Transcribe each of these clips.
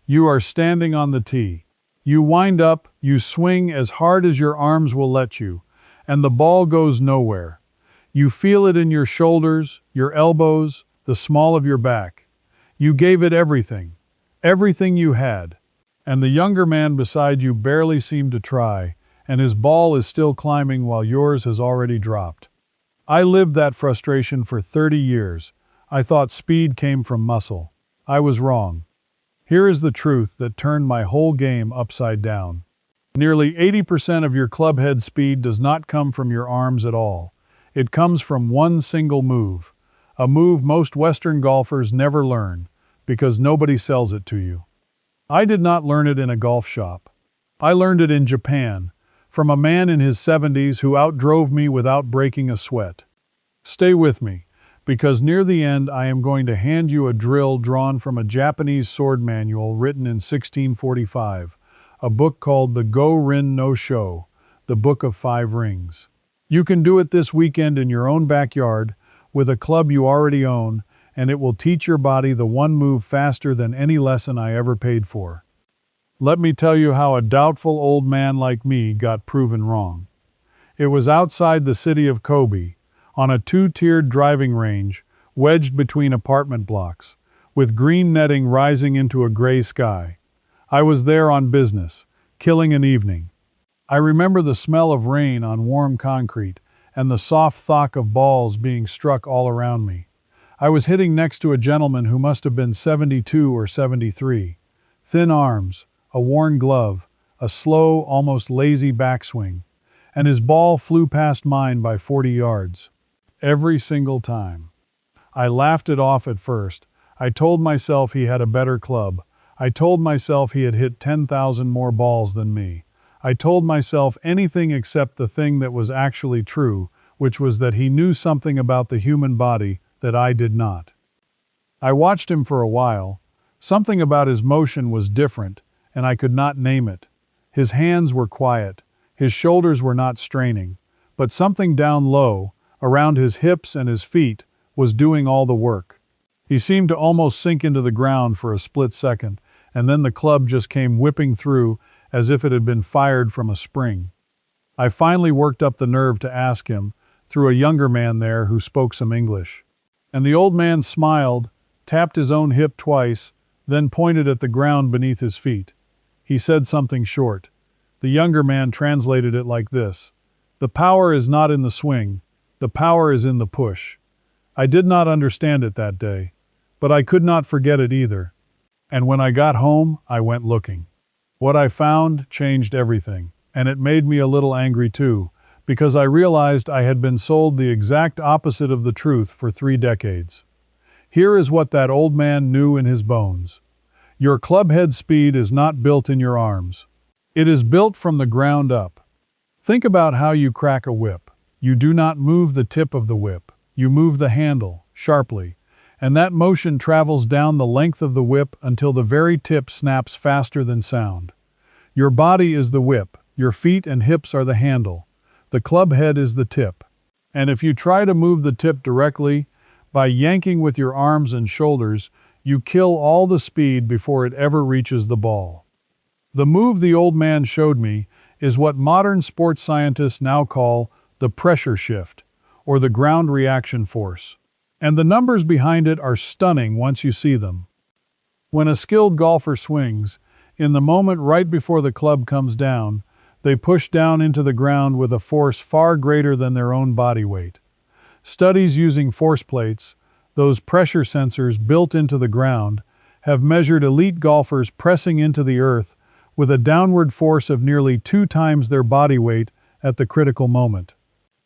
You are standing on the tee. You wind up, you swing as hard as your arms will let you, and the ball goes nowhere. You feel it in your shoulders, your elbows, the small of your back. You gave it everything, everything you had. And the younger man beside you barely seemed to try, and his ball is still climbing while yours has already dropped. I lived that frustration for 30 years. I thought speed came from muscle. I was wrong. Here is the truth that turned my whole game upside down. Nearly 80% of your clubhead speed does not come from your arms at all. It comes from one single move, a move most Western golfers never learn, because nobody sells it to you. I did not learn it in a golf shop. I learned it in Japan, from a man in his 70s who outdrove me without breaking a sweat. Stay with me, because near the end I am going to hand you a drill drawn from a Japanese sword manual written in 1645, a book called the Go-Rin no Sho, the Book of Five Rings. You can do it this weekend in your own backyard, with a club you already own, and it will teach your body the one move faster than any lesson I ever paid for. Let me tell you how a doubtful old man like me got proven wrong. It was outside the city of Kobe, on a two-tiered driving range, wedged between apartment blocks, with green netting rising into a gray sky. I was there on business, killing an evening. I remember the smell of rain on warm concrete, and the soft thwack of balls being struck all around me. I was hitting next to a gentleman who must have been 72 or 73. Thin arms, a worn glove, a slow, almost lazy backswing, and his ball flew past mine by 40 yards. Every single time. I laughed it off at first. I told myself he had a better club. I told myself he had hit 10,000 more balls than me. I told myself anything except the thing that was actually true, which was that he knew something about the human body that I did not. I watched him for a while. Something about his motion was different, and I could not name it. His hands were quiet. His shoulders were not straining. But something down low, around his hips and his feet, was doing all the work. He seemed to almost sink into the ground for a split second, and then the club just came whipping through as if it had been fired from a spring. I finally worked up the nerve to ask him, through a younger man there who spoke some English. And the old man smiled, tapped his own hip twice, then pointed at the ground beneath his feet. He said something short. The younger man translated it like this: "The power is not in the swing. The power is in the push." I did not understand it that day, but I could not forget it either. And when I got home, I went looking. What I found changed everything, and it made me a little angry too, because I realized I had been sold the exact opposite of the truth for 3 decades. Here is what that old man knew in his bones. Your clubhead speed is not built in your arms. It is built from the ground up. Think about how you crack a whip. You do not move the tip of the whip. You move the handle, sharply, and that motion travels down the length of the whip until the very tip snaps faster than sound. Your body is the whip. Your feet and hips are the handle. The club head is the tip. And if you try to move the tip directly, by yanking with your arms and shoulders, you kill all the speed before it ever reaches the ball. The move the old man showed me is what modern sports scientists now call the pressure shift, or the ground reaction force. And the numbers behind it are stunning once you see them. When a skilled golfer swings, in the moment right before the club comes down, they push down into the ground with a force far greater than their own body weight. Studies using force plates, those pressure sensors built into the ground, have measured elite golfers pressing into the earth with a downward force of nearly 2 times their body weight at the critical moment.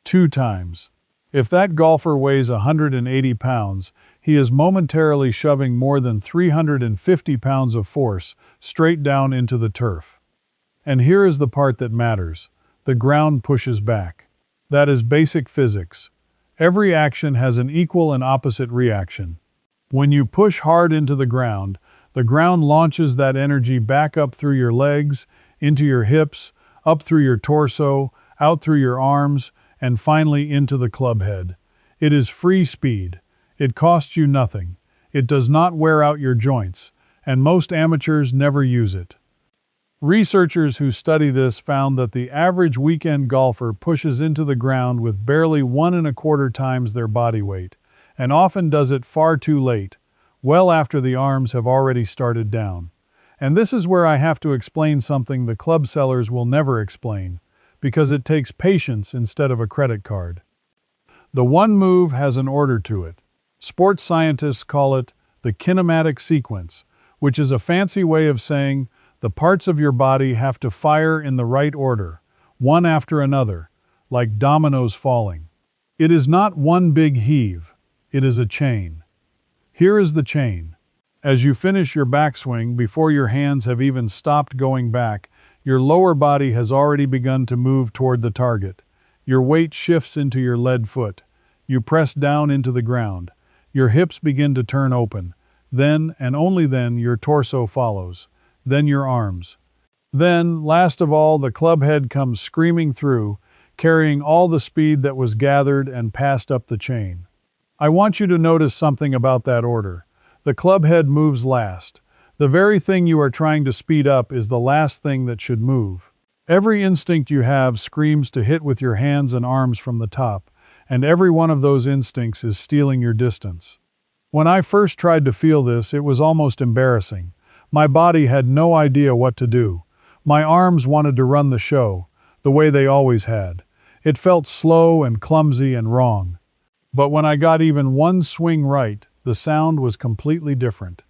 2 times. If that golfer weighs 180 pounds, he is momentarily shoving more than 350 pounds of force straight down into the turf. And here is the part that matters. The ground pushes back. That is basic physics. Every action has an equal and opposite reaction. When you push hard into the ground launches that energy back up through your legs, into your hips, up through your torso, out through your arms, and finally into the club head. It is free speed. It costs you nothing. It does not wear out your joints, and most amateurs never use it. Researchers who study this found that the average weekend golfer pushes into the ground with barely 1.25 times their body weight, and often does it far too late, well after the arms have already started down. And this is where I have to explain something the club sellers will never explain, because it takes patience instead of a credit card. The one move has an order to it. Sports scientists call it the kinematic sequence, which is a fancy way of saying the parts of your body have to fire in the right order, one after another, like dominoes falling. It is not one big heave, it is a chain. Here is the chain. As you finish your backswing, before your hands have even stopped going back, your lower body has already begun to move toward the target. Your weight shifts into your lead foot. You press down into the ground. Your hips begin to turn open. Then, and only then, your torso follows. Then your arms. Then, last of all, the club head comes screaming through, carrying all the speed that was gathered and passed up the chain. I want you to notice something about that order. The club head moves last. The very thing you are trying to speed up is the last thing that should move. Every instinct you have screams to hit with your hands and arms from the top, and every one of those instincts is stealing your distance. When I first tried to feel this, it was almost embarrassing. My body had no idea what to do. My arms wanted to run the show, the way they always had. It felt slow and clumsy and wrong. But when I got even one swing right, the sound was completely different.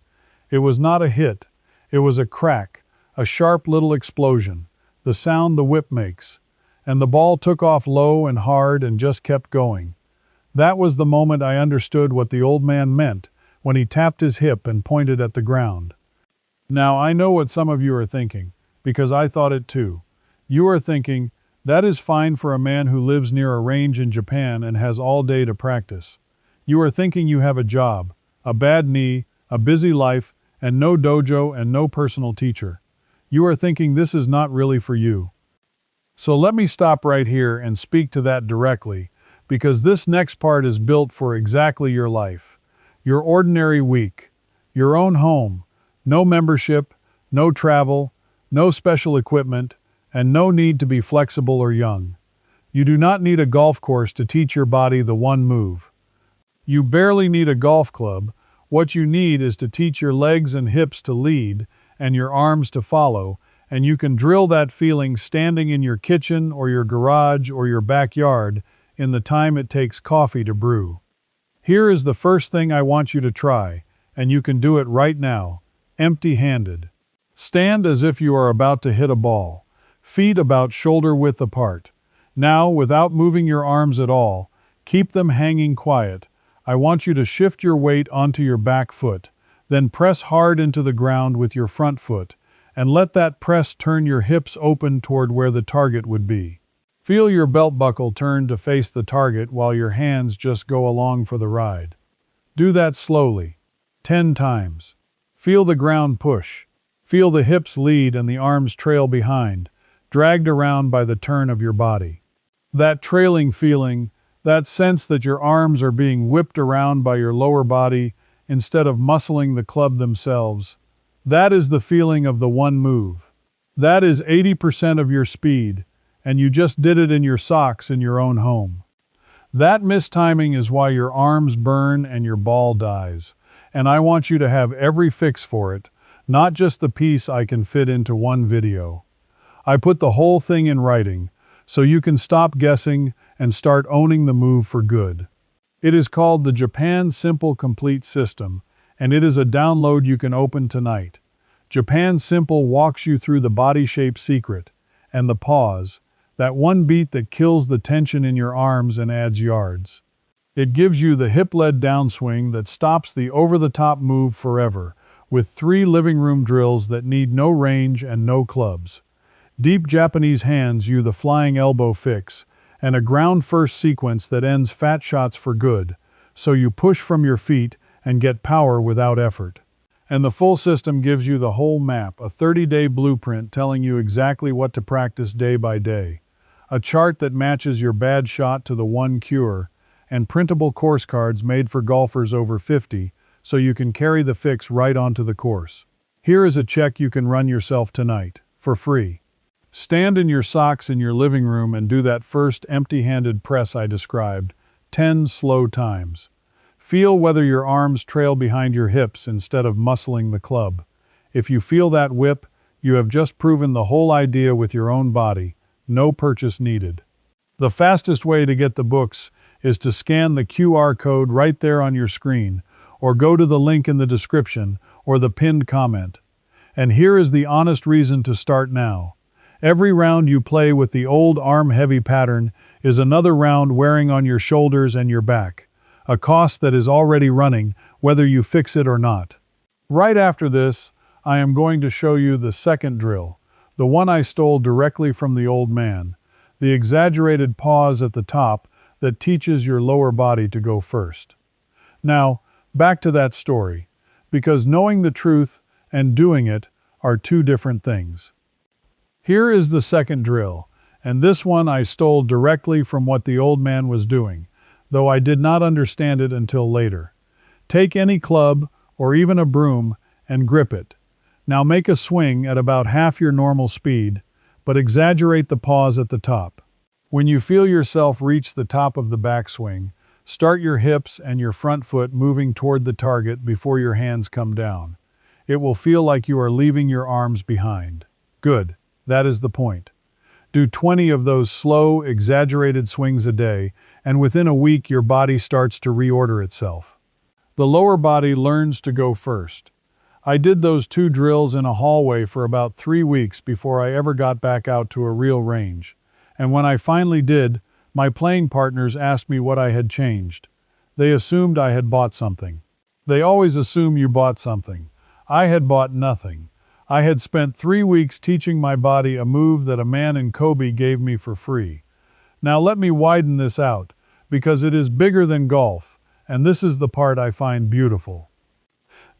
It was not a hit. It was a crack, a sharp little explosion, the sound the whip makes. And the ball took off low and hard and just kept going. That was the moment I understood what the old man meant when he tapped his hip and pointed at the ground. Now I know what some of you are thinking, because I thought it too. You are thinking, that is fine for a man who lives near a range in Japan and has all day to practice. You are thinking you have a job, a bad knee, a busy life, and no dojo and no personal teacher. You are thinking this is not really for you. So let me stop right here and speak to that directly, because this next part is built for exactly your life. Your ordinary week. Your own home. No membership, no travel, no special equipment, and no need to be flexible or young. You do not need a golf course to teach your body the one move. You barely need a golf club. What you need is to teach your legs and hips to lead and your arms to follow, and you can drill that feeling standing in your kitchen or your garage or your backyard in the time it takes coffee to brew. Here is the first thing I want you to try, and you can do it right now, empty-handed. Stand as if you are about to hit a ball, feet about shoulder width apart. Now, without moving your arms at all, keep them hanging quiet. I want you to shift your weight onto your back foot, then press hard into the ground with your front foot, and let that press turn your hips open toward where the target would be. Feel your belt buckle turn to face the target while your hands just go along for the ride. Do that slowly, 10 times. Feel the ground push. Feel the hips lead and the arms trail behind, dragged around by the turn of your body. That trailing feeling, that sense that your arms are being whipped around by your lower body instead of muscling the club themselves, that is the feeling of the one move. That is 80% of your speed, and you just did it in your socks in your own home. That mistiming is why your arms burn and your ball dies, and I want you to have every fix for it, not just the piece I can fit into one video. I put the whole thing in writing, so you can stop guessing and start owning the move for good. It is called the Japan Simple Complete System, and it is a download you can open tonight. Japan Simple walks you through the body shape secret, and the pause, that one beat that kills the tension in your arms and adds yards. It gives you the hip-led downswing that stops the over-the-top move forever, with 3 living room drills that need no range and no clubs. Deep Japanese hands you the flying elbow fix, and a ground-first sequence that ends fat shots for good, so you push from your feet and get power without effort. And the full system gives you the whole map, a 30-day blueprint telling you exactly what to practice day by day, a chart that matches your bad shot to the one cure, and printable course cards made for golfers over 50, so you can carry the fix right onto the course. Here is a check you can run yourself tonight, for free. Stand in your socks in your living room and do that first empty-handed press I described, 10 slow times. Feel whether your arms trail behind your hips instead of muscling the club. If you feel that whip, you have just proven the whole idea with your own body. No purchase needed. The fastest way to get the books is to scan the QR code right there on your screen, or go to the link in the description or the pinned comment. And here is the honest reason to start now. Every round you play with the old arm-heavy pattern is another round wearing on your shoulders and your back, a cost that is already running, whether you fix it or not. Right after this, I am going to show you the second drill, the one I stole directly from the old man, the exaggerated pause at the top that teaches your lower body to go first. Now, back to that story, because knowing the truth and doing it are two different things. Here is the second drill, and this one I stole directly from what the old man was doing, though I did not understand it until later. Take any club, or even a broom, and grip it. Now make a swing at about half your normal speed, but exaggerate the pause at the top. When you feel yourself reach the top of the backswing, start your hips and your front foot moving toward the target before your hands come down. It will feel like you are leaving your arms behind. Good. That is the point. Do 20 of those slow, exaggerated swings a day, and within a week your body starts to reorder itself. The lower body learns to go first. I did those 2 drills in a hallway for about 3 weeks before I ever got back out to a real range. And when I finally did, my playing partners asked me what I had changed. They assumed I had bought something. They always assume you bought something. I had bought nothing. I had spent 3 weeks teaching my body a move that a man in Kobe gave me for free. Now let me widen this out, because it is bigger than golf, and this is the part I find beautiful.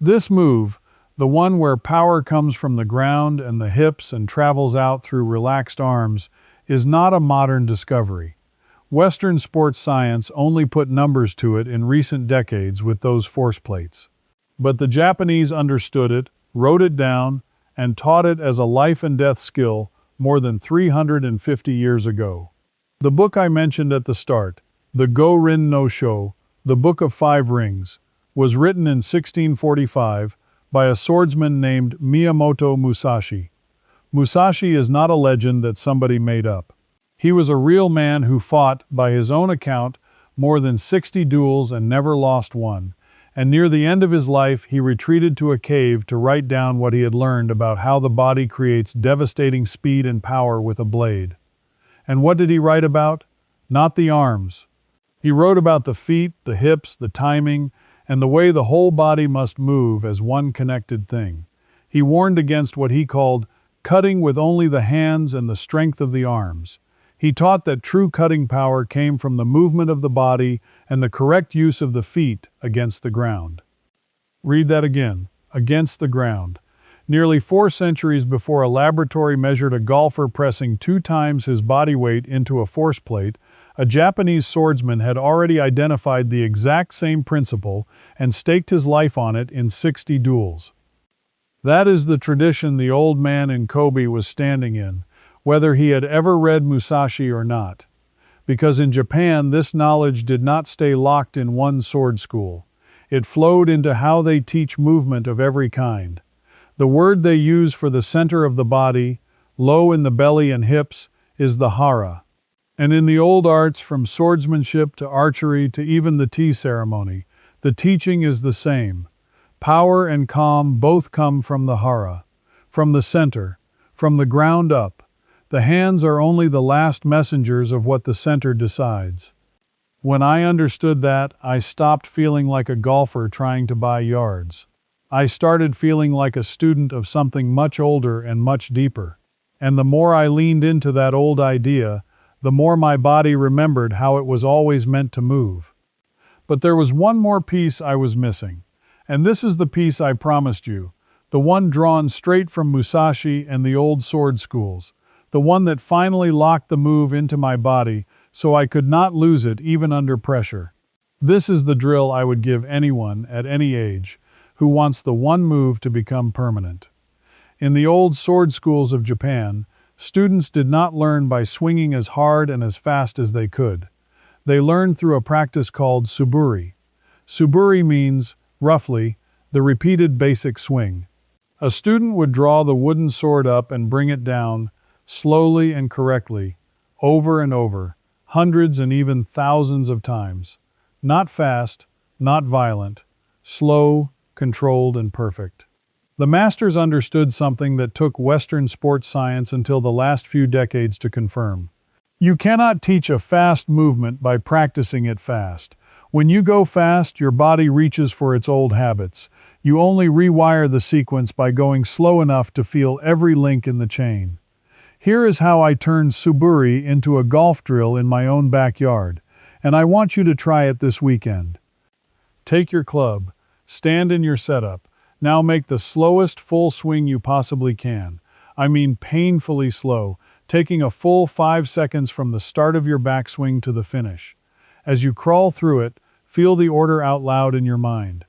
This move, the one where power comes from the ground and the hips and travels out through relaxed arms, is not a modern discovery. Western sports science only put numbers to it in recent decades with those force plates. But the Japanese understood it, wrote it down, and taught it as a life-and-death skill more than 350 years ago. The book I mentioned at the start, the Go-Rin no Sho, the Book of 5 Rings, was written in 1645 by a swordsman named Miyamoto Musashi. Musashi is not a legend that somebody made up. He was a real man who fought, by his own account, more than 60 duels and never lost one. And near the end of his life, he retreated to a cave to write down what he had learned about how the body creates devastating speed and power with a blade. And what did he write about? Not the arms. He wrote about the feet, the hips, the timing, and the way the whole body must move as one connected thing. He warned against what he called cutting with only the hands and the strength of the arms. He taught that true cutting power came from the movement of the body and the correct use of the feet against the ground. Read that again. Against the ground. Nearly 4 centuries before a laboratory measured a golfer pressing 2 times his body weight into a force plate, a Japanese swordsman had already identified the exact same principle and staked his life on it in 60 duels. That is the tradition the old man in Kobe was standing in, whether he had ever read Musashi or not. Because in Japan, this knowledge did not stay locked in one sword school. It flowed into how they teach movement of every kind. The word they use for the center of the body, low in the belly and hips, is the hara. And in the old arts, from swordsmanship to archery to even the tea ceremony, the teaching is the same. Power and calm both come from the hara, from the center, from the ground up. The hands are only the last messengers of what the center decides. When I understood that, I stopped feeling like a golfer trying to buy yards. I started feeling like a student of something much older and much deeper. And the more I leaned into that old idea, the more my body remembered how it was always meant to move. But there was one more piece I was missing. And this is the piece I promised you, the one drawn straight from Musashi and the old sword schools, the one that finally locked the move into my body so I could not lose it even under pressure. This is the drill I would give anyone, at any age, who wants the one move to become permanent. In the old sword schools of Japan, students did not learn by swinging as hard and as fast as they could. They learned through a practice called suburi. Suburi means, roughly, the repeated basic swing. A student would draw the wooden sword up and bring it down, slowly and correctly, over and over, hundreds and even thousands of times. Not fast, not violent, slow, controlled, and perfect. The masters understood something that took Western sports science until the last few decades to confirm. You cannot teach a fast movement by practicing it fast. When you go fast, your body reaches for its old habits. You only rewire the sequence by going slow enough to feel every link in the chain. Here is how I turned suburi into a golf drill in my own backyard, and I want you to try it this weekend. Take your club, stand in your setup. Now make the slowest full swing you possibly can. I mean painfully slow, taking a full 5 seconds from the start of your backswing to the finish. As you crawl through it, feel the order out loud in your mind.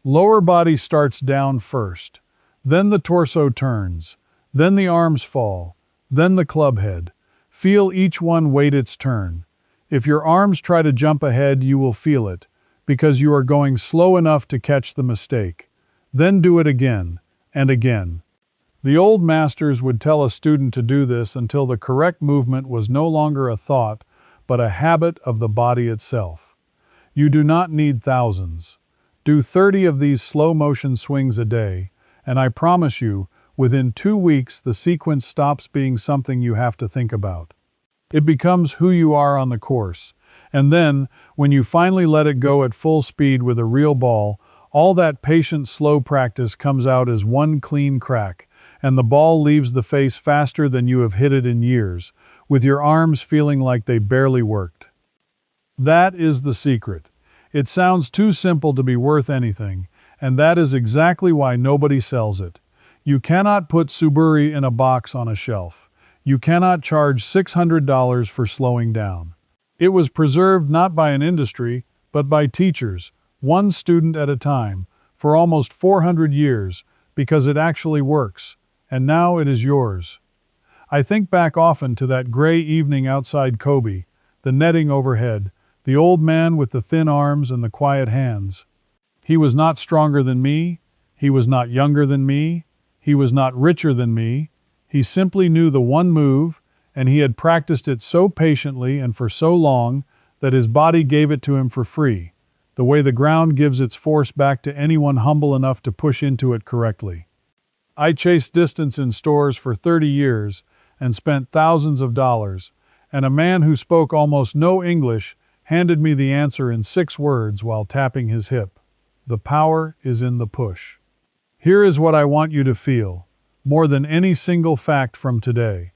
Lower body starts down first, then the torso turns, then the arms fall, then the club head. Feel each one wait its turn. If your arms try to jump ahead, you will feel it, because you are going slow enough to catch the mistake. Then do it again, and again. The old masters would tell a student to do this until the correct movement was no longer a thought, but a habit of the body itself. You do not need thousands. Do 30 of these slow-motion swings a day, and I promise you, within 2 weeks the sequence stops being something you have to think about. It becomes who you are on the course, and then, when you finally let it go at full speed with a real ball, all that patient, slow practice comes out as one clean crack, and the ball leaves the face faster than you have hit it in years, with your arms feeling like they barely worked. That is the secret. It sounds too simple to be worth anything, and that is exactly why nobody sells it. You cannot put suburi in a box on a shelf. You cannot charge $600 for slowing down. It was preserved not by an industry, but by teachers, one student at a time, for almost 400 years, because it actually works, and now it is yours. I think back often to that gray evening outside Kobe, the netting overhead, the old man with the thin arms and the quiet hands. He was not stronger than me, he was not younger than me, he was not richer than me, he simply knew the one move, and he had practiced it so patiently and for so long that his body gave it to him for free, the way the ground gives its force back to anyone humble enough to push into it correctly. I chased distance in stores for 30 years and spent thousands of dollars, and a man who spoke almost no English handed me the answer in 6 words while tapping his hip. The power is in the push. Here is what I want you to feel, more than any single fact from today.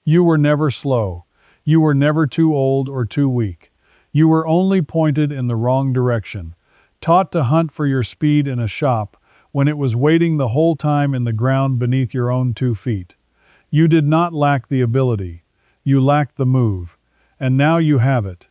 You were never slow. You were never too old or too weak. You were only pointed in the wrong direction, taught to hunt for your speed in a shop when it was waiting the whole time in the ground beneath your own 2 feet. You did not lack the ability. You lacked the move. And now you have it.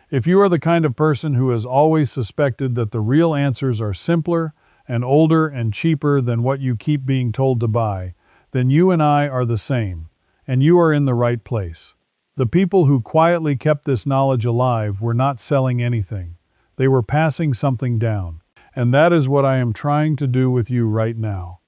If you are the kind of person who has always suspected that the real answers are simpler and older and cheaper than what you keep being told to buy, then you and I are the same, and you are in the right place. The people who quietly kept this knowledge alive were not selling anything. They were passing something down, and that is what I am trying to do with you right now.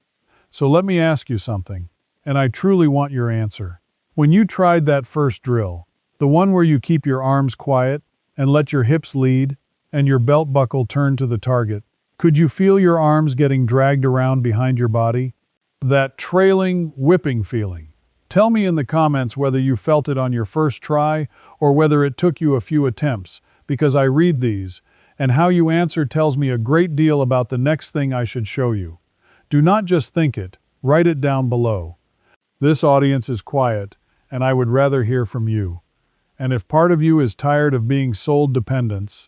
So let me ask you something, and I truly want your answer. When you tried that first drill, the one where you keep your arms quiet and let your hips lead and your belt buckle turn to the target, could you feel your arms getting dragged around behind your body? That trailing, whipping feeling. Tell me in the comments whether you felt it on your first try or whether it took you a few attempts, because I read these, and how you answer tells me a great deal about the next thing I should show you. Do not just think it, write it down below. This audience is quiet, and I would rather hear from you. And if part of you is tired of being sold dependence,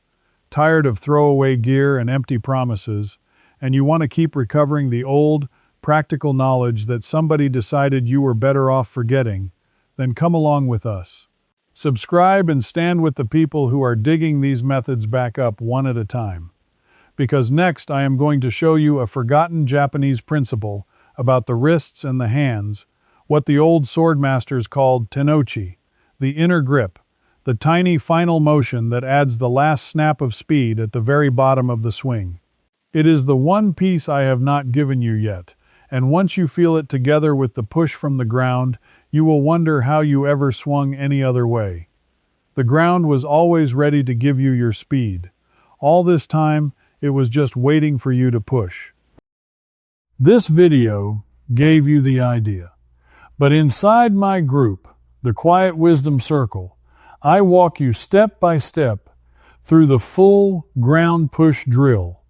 tired of throwaway gear and empty promises, and you want to keep recovering the old, practical knowledge that somebody decided you were better off forgetting, then come along with us. Subscribe and stand with the people who are digging these methods back up one at a time. Because next I am going to show you a forgotten Japanese principle about the wrists and the hands, what the old swordmasters called tenochi, the inner grip, the tiny final motion that adds the last snap of speed at the very bottom of the swing. It is the one piece I have not given you yet, and once you feel it together with the push from the ground, you will wonder how you ever swung any other way. The ground was always ready to give you your speed. All this time, it was just waiting for you to push. This video gave you the idea. But inside my group, the Quiet Wisdom Circle, I walk you step by step through the full ground push drill,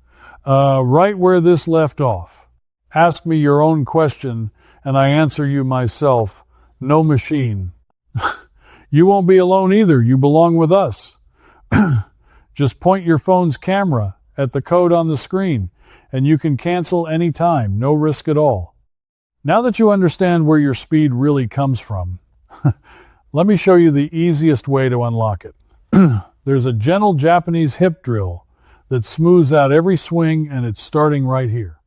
right where this left off. Ask me your own question, and I answer you myself. No machine. You won't be alone either. You belong with us. Just point your phone's camera at the code on the screen, and you can cancel anytime, no risk at all. Now that you understand where your speed really comes from, let me show you the easiest way to unlock it. There's a gentle Japanese hip drill that smooths out every swing, and it's starting right here.